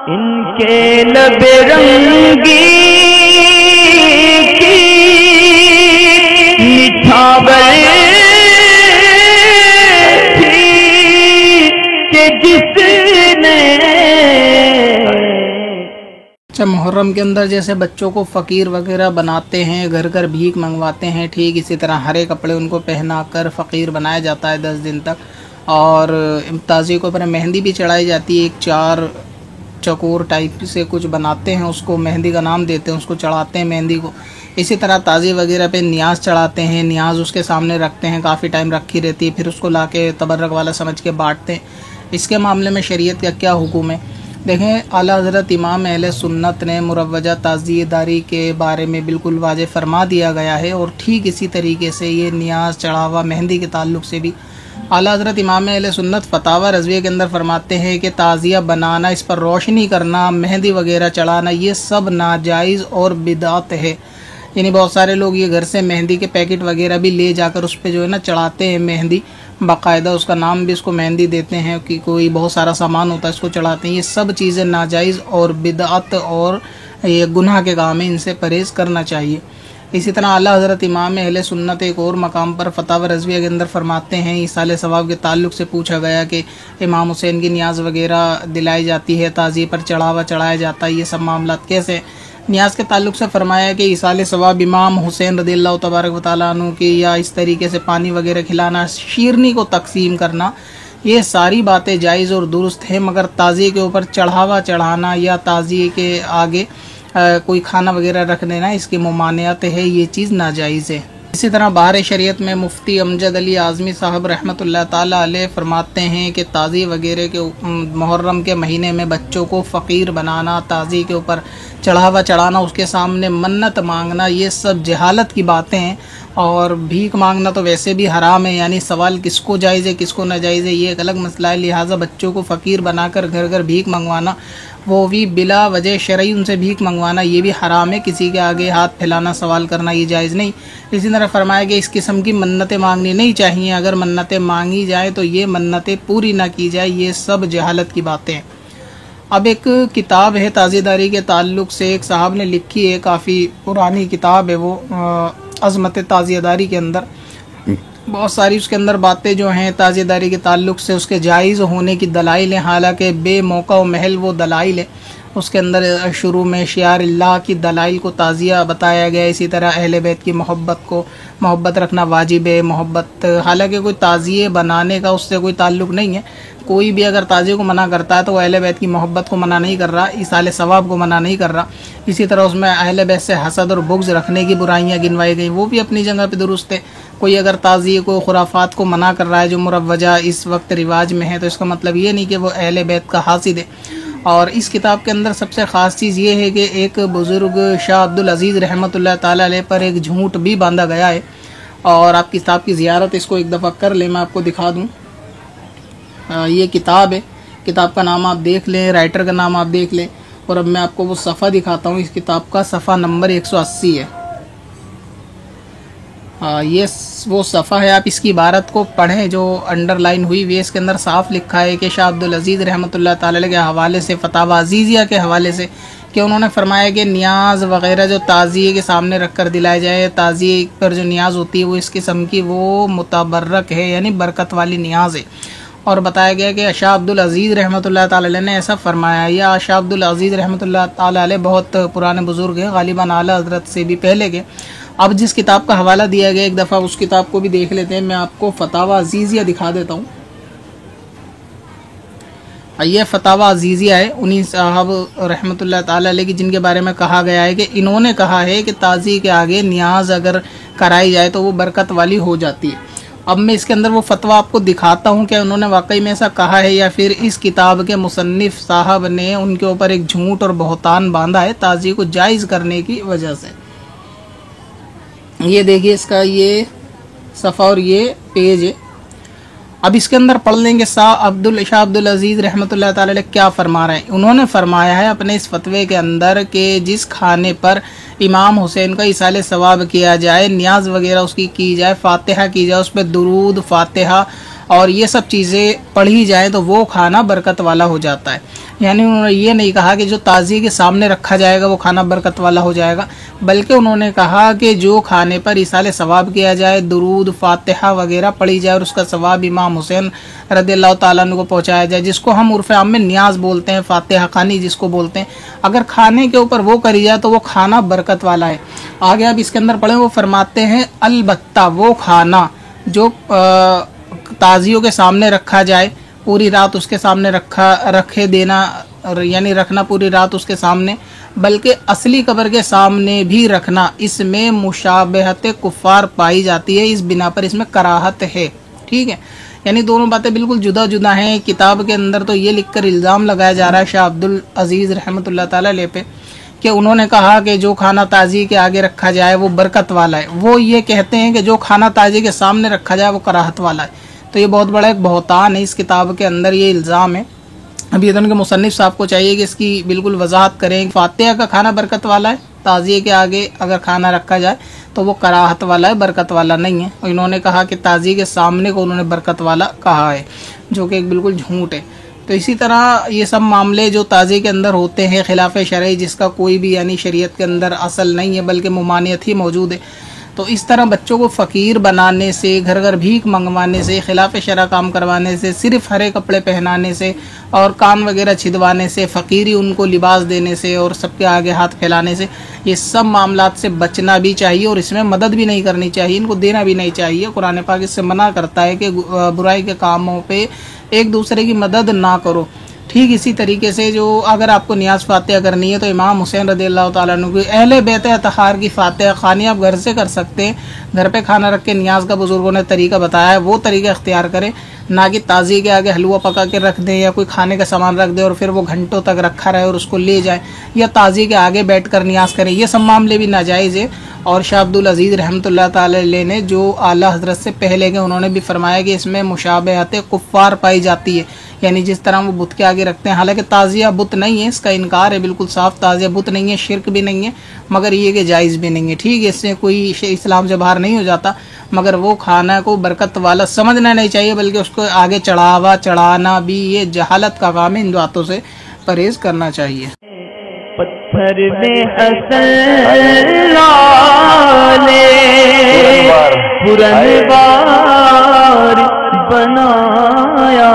इनके लबे रंगी की निछावर थी कि जिसने। अच्छा, मुहर्रम के अंदर जैसे बच्चों को फ़कीर वगैरह बनाते हैं, घर घर भीख मंगवाते हैं, ठीक इसी तरह हरे कपड़े उनको पहनाकर फ़कीर बनाया जाता है 10 दिन तक। और ताज़ी के ऊपर मेहंदी भी चढ़ाई जाती है, एक 4 चकोर टाइप से कुछ बनाते हैं, उसको मेहंदी का नाम देते हैं, उसको चढ़ाते हैं मेहंदी को। इसी तरह ताज़ी वगैरह पे नियाज़ चढ़ाते हैं, नियाज़ उसके सामने रखते हैं, काफ़ी टाइम रखी रहती है, फिर उसको लाके तबर्रक वाला समझ के बांटते हैं। इसके मामले में शरीयत का क्या हुक्म है? देखें, आला हज़रत इमाम अहले सुन्नत ने मुरव्वजा ताज़ियेदारी के बारे में बिल्कुल वाज़े फरमा दिया गया है। और ठीक इसी तरीके से ये नियाज़ चढ़ावा मेहंदी के ताल्लुक़ से भी आला हज़रत इमाम अहले सुन्नत फतावा रज़विया के अंदर फरमाते हैं कि ताज़िया बनाना, इस पर रोशनी करना, मेहंदी वगैरह चढ़ाना, ये सब नाजायज़ और बिदात है। यानी बहुत सारे लोग ये घर से मेहंदी के पैकेट वगैरह भी ले जाकर उस पर जो है ना चढ़ाते हैं मेहंदी, बाकायदा उसका नाम भी इसको मेहंदी देते हैं कि कोई बहुत सारा सामान होता है इसको चढ़ाते हैं। ये सब चीज़ें नाजायज़ और बिदअत और ये गुनाह के काम है, इनसे परहेज़ करना चाहिए। इसी तरह आला हज़रत इमाम अहले सुन्नत एक और मकाम पर फतावा रज़विया के अंदर फरमाते हैं, इसाले सवाब के ताल्लुक़ से पूछा गया कि इमाम हुसैन की नियाज़ वगैरह दिलाई जाती है, ताज़ी पर चढ़ावा चढ़ाया जाता है, ये सब मामला कैसे? नियाज़ के ताल्लुक़ से फरमाया कि इसाले सवाब इमाम हुसैन रज़ियल्लाहु तबारक व तआला अन्हु की, या इस तरीके से पानी वगैरह खिलाना, शीरनी को तकसीम करना, ये सारी बातें जायज़ और दुरुस्त हैं। मगर ताज़ी के ऊपर चढ़ावा चढ़ाना या ताज़ी के आगे कोई खाना वगैरह रख देना, इसकी मुमानियत है, ये चीज़ नाजायज़ है। इसी तरह बाहर शरीयत में मुफ्ती अमजद अली आज़मी साहब रहमतुल्लाह ताला अलैह फरमाते हैं कि ताज़ी वगैरह के मुहर्रम के महीने में बच्चों को फ़कीर बनाना, ताज़ी के ऊपर चढ़ावा चढ़ाना, उसके सामने मन्नत मांगना, ये सब जहालत की बातें हैं। और भीख मांगना तो वैसे भी हराम है, यानी सवाल किसको जायज़ है किसको नाजायज़ है ये एक अलग मसला है। लिहाजा बच्चों को फ़कीर बनाकर घर घर भीख मंगवाना, वो भी बिला वजह शरई उनसे भीख मंगवाना, ये भी हराम है। किसी के आगे हाथ फैलाना, सवाल करना, ये जायज़ नहीं। इसी तरह फरमाया कि इस किस्म की मन्नतें मांगनी नहीं चाहिए। अगर मन्नतें मांगी जाए तो ये मन्नतें पूरी ना की जाए, ये सब जहालत की बातें हैं। अब एक किताब है ताज़ियेदारी के ताल्लुक़ से, एक साहब ने लिखी है, काफ़ी पुरानी किताब है वो, अज़मत ताज़ियेदारी के अंदर बहुत सारी उसके अंदर बातें जो हैं ताज़ियेदारी के ताल्लुक़ से, उसके जायज़ होने की दलाइल हैं, हालांकि बेमौका व महल वो दलाइल है। उसके अंदर शुरू में शियार अल्लाह की दलाइल को ताज़िया बताया गया। इसी तरह अहले बैत की मोहब्बत रखना वाजिब है, मोहब्बत, हालांकि कोई ताज़िए बनाने का उससे कोई ताल्लुक़ नहीं है। कोई भी अगर ताज़िए को मना करता है तो वह अहले बैत की मोहब्बत को मना नहीं कर रहा, इसाले सवाब को मना नहीं कर रहा। इसी तरह उसमें अहले बैत से हसद और बुग़्ज़ रखने की बुराइयाँ गिनवाई गई, वो भी अपनी जगह पर दुरुस्त है। कोई अगर ताज़िए को खुराफात को मना कर रहा है जो मुरव्वजा इस वक्त रिवाज में है, तो इसका मतलब ये नहीं कि वो अहले बैत का हासिद है। और इस किताब के अंदर सबसे ख़ास चीज़ ये है कि एक बुज़ुर्ग शाह अब्दुल अज़ीज़ रहमतुल्लाह ताला अलैह पर एक झूठ भी बांधा गया है। और आप किताब की ज़ियारत इसको एक दफ़ा कर लें, मैं आपको दिखा दूँ। ये किताब है, किताब का नाम आप देख लें, राइटर का नाम आप देख लें। और अब मैं आपको वो सफ़ा दिखाता हूँ, इस किताब का सफ़ा नंबर 180 है। ये वो सफ़ा है, आप इसकी इबारत को पढ़ें जो अंडरलाइन हुई हुई है। इसके अंदर साफ लिखा है कि शाह अब्दुल अज़ीज़ रहमतुल्लाह ताला के हवाले से, फतावा अज़ीज़िया के हवाले से, कि उन्होंने फरमाया कि नियाज़ वग़ैरह जो ताज़िए के सामने रख कर दिलाया जाए, ताज़िए पर जो नियाज़ होती है वो इस किस्म की वो मुतबर्रक है, यानी बरकत वाली नियाज़ है। और बताया गया कि शाह अब्दुल अज़ीज़ रहमतुल्लाह ताला अलैह ने ऐसा फरमाया। या शाह अब्दुल अज़ीज़ रहमतुल्लाह ताला अलैह बहुत पुराने बुज़ुर्ग हैं, ग़ालिबन आला हज़रत से भी पहले के। अब जिस किताब का हवाला दिया गया, एक दफ़ा उस किताब को भी देख लेते हैं। मैं आपको फतावा अज़ीज़िया दिखा देता हूँ। ये फतावा अज़ीज़िया है, उन्हीं साहब रहमतुल्लाह ताला अलैह की, जिनके बारे में कहा गया है कि इन्होंने कहा है कि ताज़ी के आगे नियाज़ अगर कराई जाए तो वो बरकत वाली हो जाती है। अब मैं इसके अंदर वो फतवा आपको दिखाता हूँ कि उन्होंने वाकई में ऐसा कहा है या फिर इस किताब के मुसन्निफ़ साहब ने उनके ऊपर एक झूठ और बहतान बांधा है ताज़ी को जायज़ करने की वजह से। ये देखिए इसका ये सफ़ा और ये पेज है। अब इसके अंदर पढ़ लेंगे शाह अब्दुल अज़ीज़ रहमतुल्लाह ताला अलैह क्या फरमा रहे हैं। उन्होंने फरमाया है अपने इस फतवे के अंदर कि जिस खाने पर इमाम हुसैन का इसाले सवाब किया जाए, नियाज वगैरह उसकी की जाए, फातिहा की जाए, उस पर दुरूद फातिहा और ये सब चीज़ें पढ़ी जाए तो वो खाना बरकत वाला हो जाता है। यानी उन्होंने ये नहीं कहा कि जो ताज़िए के सामने रखा जाएगा वो खाना बरकत वाला हो जाएगा, बल्कि उन्होंने कहा कि जो खाने पर इसाले सवाब किया जाए, दुरूद फातिहा वगैरह पढ़ी जाए और उसका सवाब इमाम हुसैन रदियल्लाहु ताला अन्हु को पहुँचाया जाए, जिसको हम उर्फ़ आम में न्याज बोलते हैं, फातिहा खानी जिसको बोलते हैं। अगर खाने के ऊपर वो करी जाए तो वो खाना बरकत वाला है। आगे आप इसके अंदर पढ़ें, वो फरमाते हैं अलबत्ता वो खाना जो ताज़ियों के सामने रखा जाए, पूरी रात उसके सामने रखे देना, यानी रखना पूरी रात उसके सामने, बल्कि असली कब्र के सामने भी रखना, इसमें मुशाबहत कुफ़ार पाई जाती है, इस बिना पर इसमें कराहत है। ठीक है, यानी दोनों बातें बिल्कुल जुदा जुदा हैं। किताब के अंदर तो ये लिखकर इल्ज़ाम लगाया जा रहा है शाह अब्दुल अजीज़ रहमतुल्लाह ताला अलैह पे कि उन्होंने कहा कि जो खाना ताज़ी के आगे रखा जाए वो बरकत वाला है। वो ये कहते हैं कि जो खाना ताज़ी के सामने रखा जाए वो कराहत वाला है। तो ये बहुत बड़ा एक बहतान है, इस किताब के अंदर ये इल्ज़ाम है। अभी इधर के मुसन्निफ साहब को चाहिए कि इसकी बिल्कुल वजाहत करें। फातिहा का खाना बरकत वाला है, ताज़िए के आगे अगर खाना रखा जाए तो वो कराहत वाला है, बरकत वाला नहीं है। और इन्होंने कहा कि ताज़िए के सामने को उन्होंने बरकत वाला कहा है, जो कि एक बिल्कुल झूठ है। तो इसी तरह ये सब मामले जो ताज़िए के अंदर होते हैं खिलाफ शरई, जिसका कोई भी यानी शरीयत के अंदर असल नहीं है बल्कि मुमानियत ही मौजूद है, तो इस तरह बच्चों को फ़कीर बनाने से, घर घर भीख मंगवाने से, खिलाफ शरा काम करवाने से, सिर्फ हरे कपड़े पहनाने से और कान वगैरह छिदवाने से, फ़कीरी उनको लिबास देने से और सबके आगे हाथ फैलाने से, ये सब मामलात से बचना भी चाहिए और इसमें मदद भी नहीं करनी चाहिए, इनको देना भी नहीं चाहिए। कुरान पाक इससे मना करता है कि बुराई के कामों पे एक दूसरे की मदद ना करो। ठीक इसी तरीके से जो अगर आपको नियाज़ फातिहा करनी है तो इमाम हुसैन रदियल्लाहु ताला अन्हु की अहले बैत अतहार की फातिहा खानी आप घर से कर सकते हैं। घर पे खाना रख के नियाज़ का बुजुर्गों ने तरीका बताया है, वो तरीका इख्तियार करें, ना कि ताज़ी के आगे हलवा पका के रख दें या कोई खाने का सामान रख दें और फिर वो घंटों तक रखा रहे और उसको ले जाए, या ताज़ी के आगे बैठ कर नियाज़ करें। ये सब मामले भी नाजायज़ है। और शाह अब्दुल अजीज़ रहमतुल्लाह ताला अलैह ने जो आला हज़रत से पहले के, उन्होंने भी फरमाया कि इसमें मुशाबहत कुफ़ार पाई जाती है, यानी जिस तरह वो बुत के आगे रखते हैं। हालांकि ताज़िया बुत नहीं है, इसका इनकार है बिल्कुल साफ, ताज़िया बुत नहीं है, शिरक भी नहीं है, मगर ये कि जायज़ भी नहीं है। ठीक है, इससे कोई इस्लाम से बाहर नहीं हो जाता, मगर वो खाना को बरकत वाला समझना नहीं चाहिए, बल्कि उसको आगे चढ़ावा चढ़ाना भी ये जहालत का काम है। इन बातों से परहेज करना चाहिए। पत्थर में हसन लाले पुरनवार बनाया।